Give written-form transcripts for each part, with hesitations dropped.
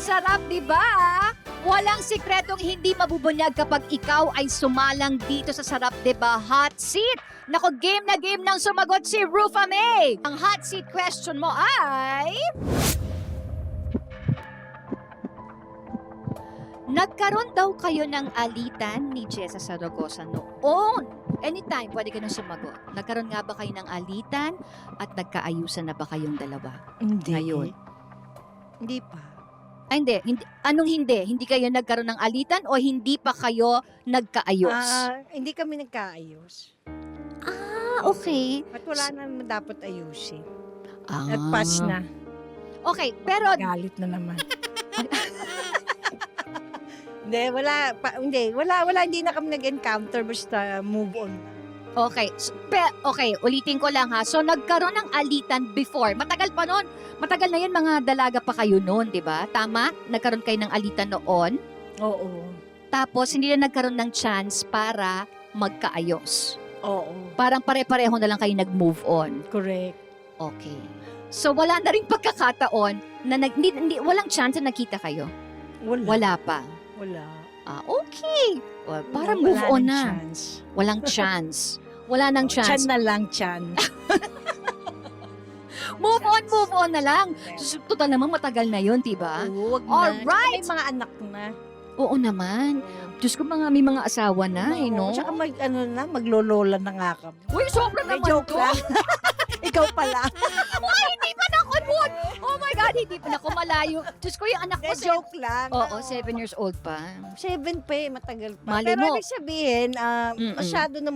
Sarap, di ba? Walang sikretong hindi mabubunyag kapag ikaw ay sumalang dito sa Sarap, di ba? Hot seat! Nako, game na game nang sumagot si Rufa May. Ang hot seat question mo ay... Nagkaroon daw kayo ng alitan ni Jessa Saragosa noon. Anytime, pwede ka na sumagot. Nagkaroon nga ba kayo ng alitan at nagkaayusan na ba kayong dalawa? Hindi. Ngayon. Hindi pa. Ay, hindi. Anong hindi? Hindi kayo nagkaroon ng alitan o hindi pa kayo nagkaayos? Hindi kami nagkaayos. Okay. At wala naman dapat ayusin. Ah. At pass na. Okay, pero Galit na naman. Hindi na kami nag-encounter, basta move on. okay. Okay, ulitin ko lang ha. So nagkaroon ng alitan before. Matagal pa noon. Matagal na 'yan, mga dalaga pa kayo noon, 'di ba? Tama? Nagkaroon kayo ng alitan noon. Oo. Tapos hindi na nagkaroon ng chance para magkaayos. Oo. Parang pare-pareho na lang kayo nag-move on. Correct. Okay. So wala na ring pagkakataon na walang chance na nakita kayo. Wala. Wala pa. Wala. Okay. Well, para Wala move on ng na. Chance. Walang chance. Wala nang chance. Chan na lang, chan. Move on na lang. Total naman matagal na 'yon, 'di ba? Oo, wag na. Alright. May mga anak na. Oo naman. Diyos ko, may mga asawa na, no? Tsaka maglolola na nga kami. Uy, sobra May naman joke to. lang. Ikaw pala. Uy, hindi pa na konwon. Oh my God, hindi pa na ako malayo. Diyos ko, yung anak ko, Joke lang. Oo, 7 years old pa. 7 pa matagal pa. Mali Pero mo. ibig sabihin, Mm-mm. masyado na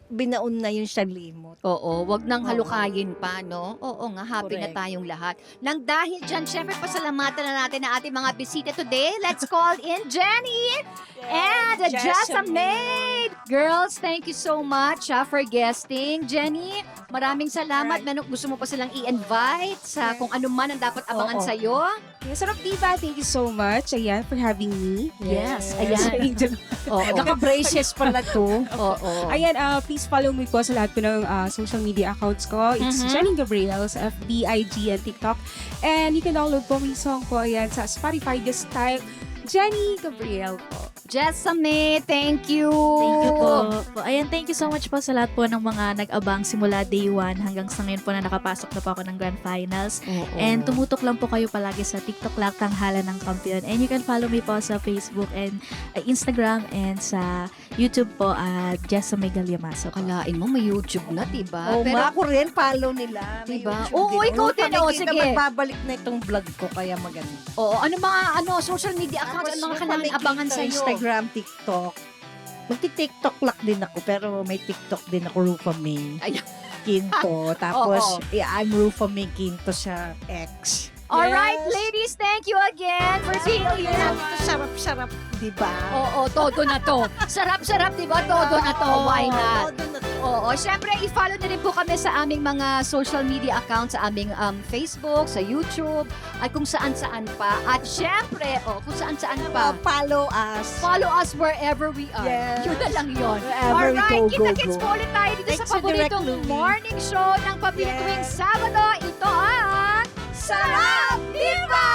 binaon na yung sa limot. Oo, wag nang Oo. halukayin pa, no? Oo nga, happy na Correct. tayong lahat. Nang dahil dyan, syempre pasalamatan na natin ang ating mga bisita today. Let's call in Jenny and Jessamine. Girls, thank you so much for guesting. Jenny, maraming salamat. Gusto mo pa silang i-invite sa kung ano man ang dapat abangan Oo. sa'yo? Yes, Sarap Diva, thank you so much, ayan, for having me. Yes, So, ayan. Angel. Oo. Naka-braces pala to. Oo. Ayan, please follow me po sa lahat po ng social media accounts ko. It's Mhm. Jenny Gabriel sa FB, IG, and TikTok. And you can download po yung song ko, ayan, sa Spotify. Just type Jenny Gabriel po. Jessamine, thank you. Thank you po. Ayan, thank you so much po sa lahat po ng mga nag-abang simula day 1 hanggang sa ngayon po na nakapasok na po ako ng Grand Finals. Oo. And tumutok lang po kayo palagi sa TikTok lang, Tanghala ng Kampiyon. And you can follow me po sa Facebook and Instagram and sa YouTube po at Jessamine Galyamaso po. Kalain mo, may YouTube na, diba? Oo, Pero, ako rin, follow nila. May Diba? YouTube Oo, din. ikaw din, oh, Pakikita, sige. Magbabalik na itong vlog ko, kaya maganda. oo, social media accounts, ano mga kailangan abangan sa iyo? Instagram, TikTok. Magti-TikTok lang din ako, pero may TikTok din ako, Rufa May Ay. Quinto. Tapos, Oo. I'm Rufa May Quinto sa X. All right, Yes. ladies, thank you again for being here. Sarap-sarap, di ba? Oo, todo na to. Sarap-sarap, di ba? Todo na to. Why not? Todo na to. Oo, syempre, i-follow na rin po kami sa aming mga social media accounts, sa aming Facebook, sa YouTube, at kung saan-saan pa. At syempre, kung saan-saan pa. Follow us. Follow us wherever we are. Yes. Yun na lang yun. Wherever we Alright, go, kita-kits go. po ulit tayo dito Thanks sa to Direct paboritong Louie. morning show ng Pabili Yes. tuwing Sabado. Ito ang Sarap Diva!